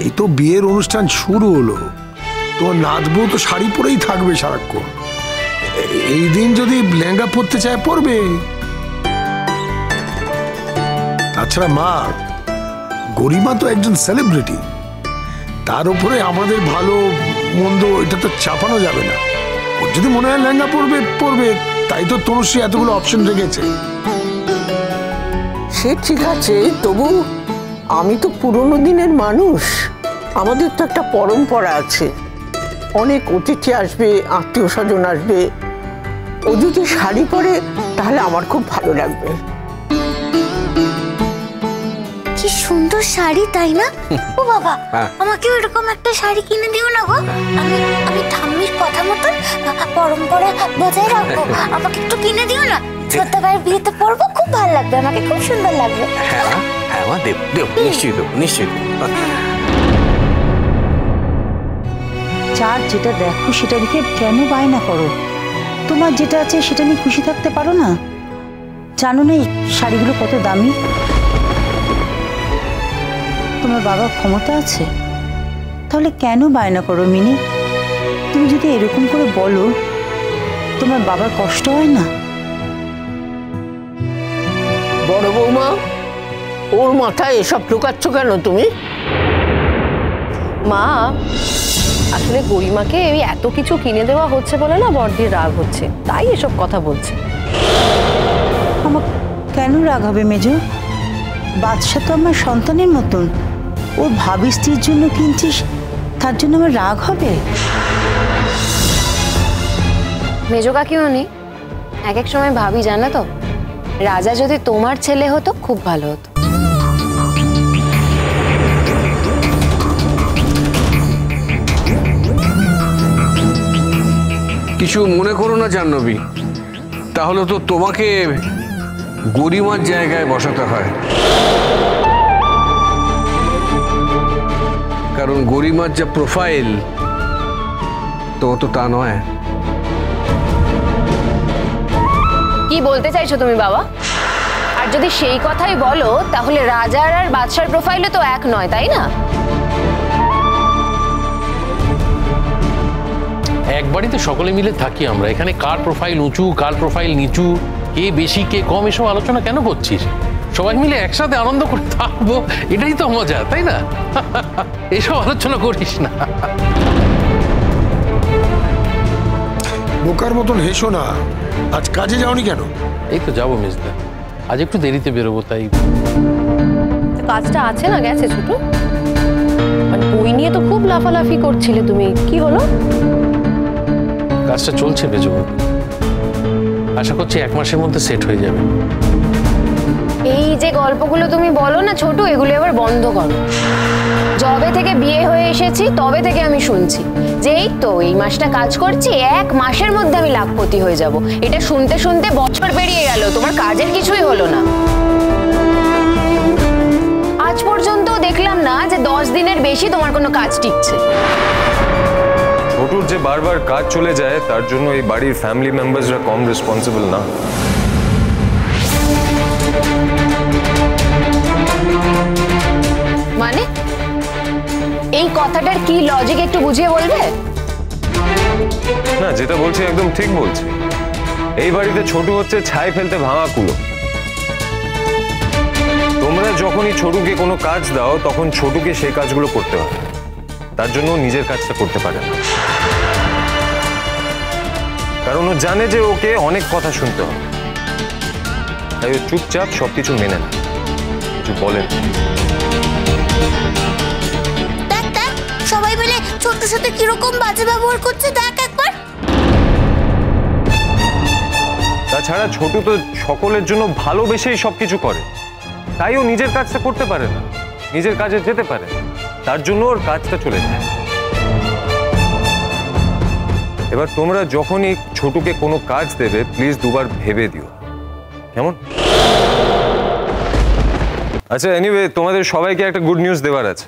এই তো বিয়ের অনুষ্ঠান শুরু হলো, তোমার নাচবো তো শাড়ি পরেই থাকবে সারাক্ষণ। এই দিন যদি লেহেঙ্গা পরতে চায় পরবে। তাছাড়া মা, গরিমা তো একজন সেলিব্রিটি, তার উপরে আমাদের ভালো মন্দ এটা তো চাপানো যাবে না। ওর যদি মনে হয় লেহেঙ্গা পরবে পরবে, তাই তো তনুশ্রী এতগুলো অপশন রেখেছে। সে ঠিক আছে, তবু আমি তো পুরনো দিনের মানুষ, আমাদের তো একটা পরম্পরা আছে, অনেক অতিথি আসবে, আত্মীয় স্বজন আসবে। ও যদি শাড়ি পরে তাহলে আমার খুব ভালো লাগবে। কি সুন্দর শাড়ি, তাই না? ও বাবা, আমাকে এরকম একটা শাড়ি কিনে দিও না গো। আমি ঠাম্মির কথা মতন পরম্পরা বজায় রাখবো। আমাকে একটু কিনে দিও না, ছোট ভাইয়ের বিয়েতে পরবো, খুব ভালো লাগবে, আমাকে খুব সুন্দর লাগবে। হ্যাঁ মা, দেব দেব, নিশ্চয়ই দেব, নিশ্চয়ই দেব। যার যেটা দেখো সেটা দেখে কেন বায়না করো? তোমার যেটা আছে সেটা নিয়ে খুশি থাকতে পারো না? জানো না এই শাড়িগুলো কত দামি? তোমার বাবার ক্ষমতা আছে, তাহলে কেন বায়না করো মিনি? তুমি যদি এরকম করে বলো, তোমার বাবার কষ্ট হয় না? বড় বৌমা, ওর মাথায় এসব ঢোকাচ্ছ কেন তুমি? মা, আসলে গরিমাকে এই এত কিছু কিনে দেওয়া হচ্ছে বলে না বড়দির রাগ হচ্ছে, তাই এসব কথা বলছে। আমার কেন রাগ হবে মেজো? বাদশা তো আমার সন্তানের মতন, ওর ভাবি স্ত্রীর জন্য কিনছিস, তার জন্য আমার রাগ হবে? মেজো কাকিমণি, এক এক সময় ভাবি জানো তো, রাজা যদি তোমার ছেলে হতো খুব ভালো হতো। কিছু মনে করো না জাহ্নবী, তাহলে তো তোমাকে গরিমার জায়গায় বসাতে হয়, কারণ গরিমার যা প্রোফাইল তো তা নয়। কি বলতে চাইছো তুমি বাবা? আর যদি সেই কথাই বলো, তাহলে রাজার আর বাদশার প্রোফাইলও তো এক নয়, তাই না? এক বাড়িতে সকলে মিলে থাকি আমরা, এখানে কার প্রোফাইল উঁচু কার প্রোফাইল নিচু, কে বেশি কে কম, এসব আলোচনা কেন করছিস? সবাই মিলে একসাথে আনন্দ করে থাকবো, এটাই তো মজা, তাই না? এসব আলোচনা করিস না। বোকার মতন হেসো না। আজ কাজে যাওনি কেন? এই তো যাবো মেজদা, আজ একটু দেরিতে বেরোবো, তাই। কাজটা আছে না, গেছে ছোট। মানে বই নিয়ে তো খুব লাফালাফি করছিলে তুমি, কি হলো? কাজটা চলছে মেজো, আশা করছি 1 মাসের মধ্যে সেট হয়ে যাবে। এই যে গল্পগুলো তুমি বলো না ছোট, এগুলো এবার বন্ধ করো। যবে থেকে বিয়ে হয়ে এসেছি তবে থেকে আমি শুনছি যে এই তো এই মাসটা কাজ করছি, 1 মাসের মধ্যে আমি লাখপতি হয়ে যাব। এটা শুনতে শুনতে বছর পেরিয়ে গেল, তোমার কাজের কিছুই হলো না। আজ পর্যন্ত দেখলাম না যে 10 দিনের বেশি তোমার কোনো কাজ টিকছে। ছোটুর যে বারবার কাজ চলে যায়, তার জন্য এই বাড়ির ফ্যামিলি মেম্বার্সরা কম রেসপন্সিবল না। মানে এই কথাটার কি লজিক একটু বুঝিয়ে বলবে? না, যেটা বলছি একদম ঠিক বলছি। এই বাড়িতে ছোটু হচ্ছে ছাই ফেলতে ভাঙা কুলো। তোমরা যখনই ছোটুকে কোনো কাজ দাও, তখন ছোটুকে সেই কাজগুলো করতে হয়, তার জন্য নিজের কাজটা করতে পারে না। কারণ ও জানে যে ওকে অনেক কথা শুনতে হবে, তাই ও চুপচাপ সবকিছু মেনে নেয়, কিছু বলেন। দেখ দেখ, সবাই মিলে ছোট্টর সাথে কিরকম বাজে ব্যবহার করছে, দেখ একবার। তাছাড়া ছোটু তো সকলের জন্য ভালোবেসেই সবকিছু করে, তাই ও নিজের কাজটা করতে পারে না, নিজের কাজে যেতে পারে না, তার জন্য ওর কাজটা চলে যায়। এবার তোমরা যখনই ছোটুকে কোনো কাজ দেবে, প্লিজ দুবার ভেবে দিও, কেমন? আচ্ছা, এনিওয়ে, তোমাদের সবাইকে একটা গুড নিউজ দেওয়ার আছে।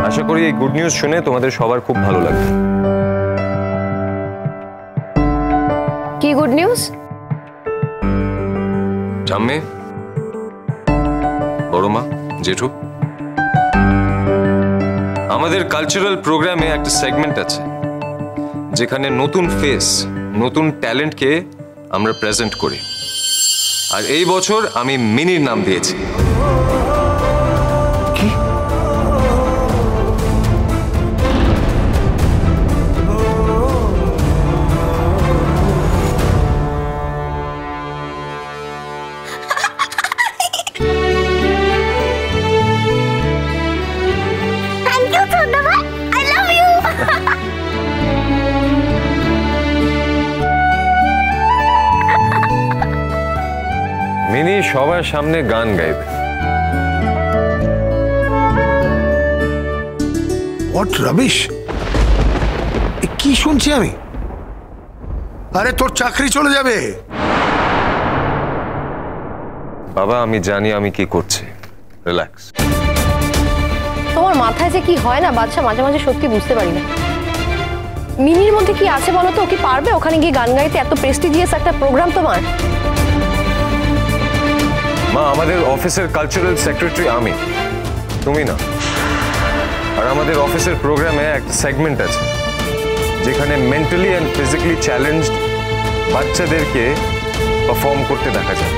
আশা করি এই গুড নিউজ শুনে তোমাদের সবার খুব ভালো লাগবে। কি গুড নিউজ? ঠাম্মি, বড় মা, জেঠু, আমাদের কালচারাল প্রোগ্রামে একটা সেগমেন্ট আছে যেখানে নতুন ফেস, নতুন ট্যালেন্টকে আমরা প্রেজেন্ট করি। আর এই বছর আমি মিনির নাম দিয়েছি। কি? থ্যাংক ইউ ছোট ভাই, আই লাভ ইউ। মিনি সবার সামনে গান গাইবে। What rubbish! কি শুনছি আমি? আরে তোর চাকরি চলে যাবে। বাবা আমি জানি আমি কি করছি, রিল্যাক্স। তোমার মাথায় যে কি হয় না বাচ্চা, মাঝে মাঝে সত্যি বুঝতে পারি না। মিনির মধ্যে কি আছে বলো তো? ও কি পারবে ওখানে গিয়ে গান গাইতে? এত প্রেস্টিজিয়াস একটা প্রোগ্রাম তোমার। মা, আমাদের অফিসের কালচারাল সেক্রেটারি আমি, তুমি না। আর আমাদের অফিসের প্রোগ্রামে একটা সেগমেন্ট আছে যেখানে মেন্টালি অ্যান্ড ফিজিক্যালি চ্যালেঞ্জড বাচ্চাদেরকে পারফর্ম করতে দেখা যায়।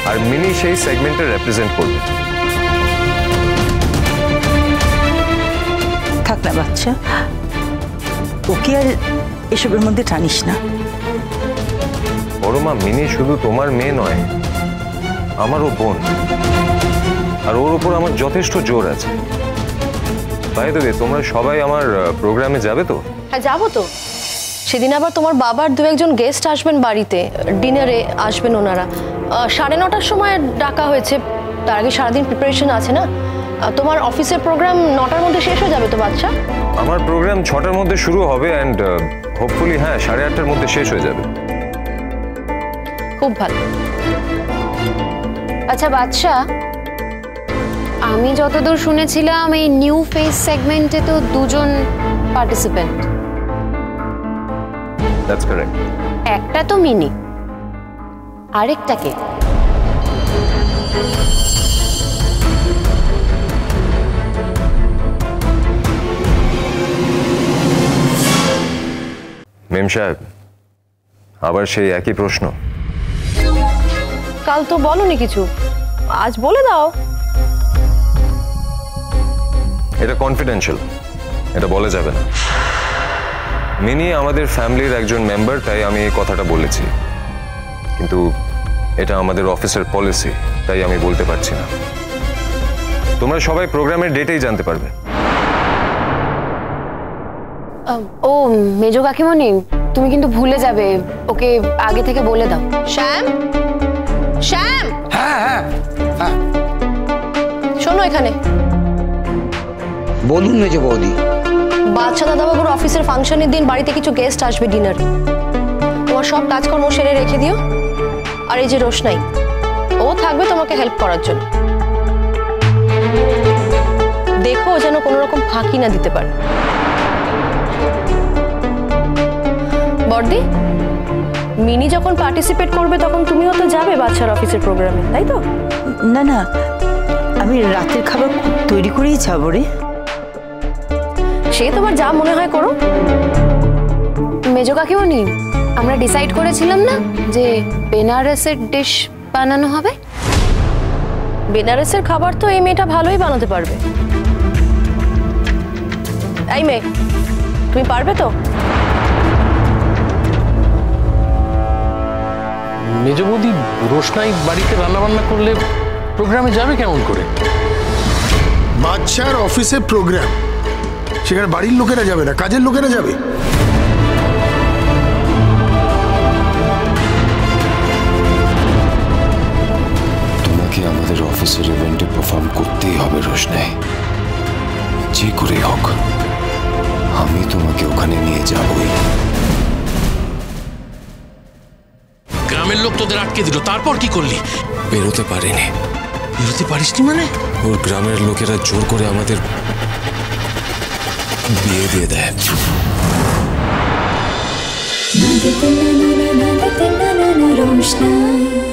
আর মিনি সেই সেগমেন্টে রিপ্রেজেন্ট করবে। থাক না বাচ্চা, ওকে আর এসবের মধ্যে টানিস না। বড় মা, মিনি শুধু তোমার মেয়ে নয়, আমারও বোন। আর ওর উপর আমার যথেষ্ট জোর আছে। বাই দ্য ওয়ে, তোমরা সবাই আমার প্রোগ্রামে যাবে তো? হ্যাঁ যাবো তো। সেদিন আবার তোমার বাবার দু একজন গেস্ট আসবেন বাড়িতে, ডিনারে আসবেন ওনারা। 9:30টার সময় ডাকা হয়েছে। তার আগে সারাদিন প্রিপারেশন আছে না। তোমার অফিসের প্রোগ্রাম 9টার মধ্যে শেষ হয়ে যাবে তো বাচ্চা? আমার প্রোগ্রাম 6টার মধ্যে শুরু হবে অ্যান্ড হোপফুলি 8:30টার মধ্যে শেষ হয়ে যাবে। খুব ভালো। আচ্ছা বাচ্চা, আমি যতদূর শুনেছিলাম এই নিউ ফেস সেগমেন্টে তো 2জন পার্টিসিপেন্ট। That's correct. একটা তো মিনি, আরেকটা কে? মেম সাহেব, আবার সেই একই প্রশ্ন? কাল তো বলনি কিছু, আজ বলে দাও। এটা কনফিডেন্সিয়াল, এটা বলা যাবে না। মিনি আমাদের ফ্যামিলির একজন মেম্বার, তাই আমি এই কথাটা বলেছি। কিন্তু এটা আমাদের অফিসের পলিসি, তাই আমি বলতে পারছি না। তোমরা সবাই প্রোগ্রামের ডেটেই জানতে পারবে। ও মেজো কাকিমণি, তুমি কিন্তু ভুলে যাবে, ওকে আগে থেকে বলে দাও। শ্যাম, শ্যাম, হ্যাঁ হ্যাঁ হ্যাঁ, শোনো এখানে। বলুন মেজো বৌদি। বাদশা দাদাবাবুর অফিসের ফাংশনের দিন বাড়িতে কিছু গেস্ট আসবে ডিনার। তোমার সব কাজকর্ম সেরে রেখে দিও। আর এই যে রোশনাই, ও থাকবে তোমাকে হেল্প করার জন্য। দেখো যেন কোনো রকম ফাঁকি না দিতে পারে। বর্দি, মিনি যখন পার্টিসিপেট করবে তখন তুমিও তো যাবে বাচ্চার অফিসের প্রোগ্রামে, তাই তো? না না, আমি রাতের খাবার তৈরি করেই যাবো রে। সে তোমার যা মনে হয় করো। মেজো কাকিমণি, আমরা ডিসাইড করেছিলাম না যে বেনারসের ডিশ বানানো হবে? বেনারসের খাবার তো এই মেয়েটা ভালোই বানাতে পারবে। এই মেয়ে, তুমি পারবে তো? মেজ বৌদি, রোশনাই বাড়িতে রান্না বান্না করলে প্রোগ্রামে যাবে কেমন করে? বাচ্চার অফিসে প্রোগ্রাম, সেখানে বাড়ির লোকেরা যাবে না, কাজের লোকেরা যাবে। তোমাকে আমাদের অফিসের ইভেন্টে পারফর্ম করতেই হবে রোশনাই, যে করে হোক। আমি তোমাকে ওখানে নিয়ে যাবই। গ্রামের লোক তোদের আটকে দিল, তারপর কি করলি? বেরোতে পারিনি। বেরোতে পারিসনি মানে? ওর গ্রামের লোকেরা জোর করে আমাদের বিয়ে দিয়ে দেয়। রোশনাই।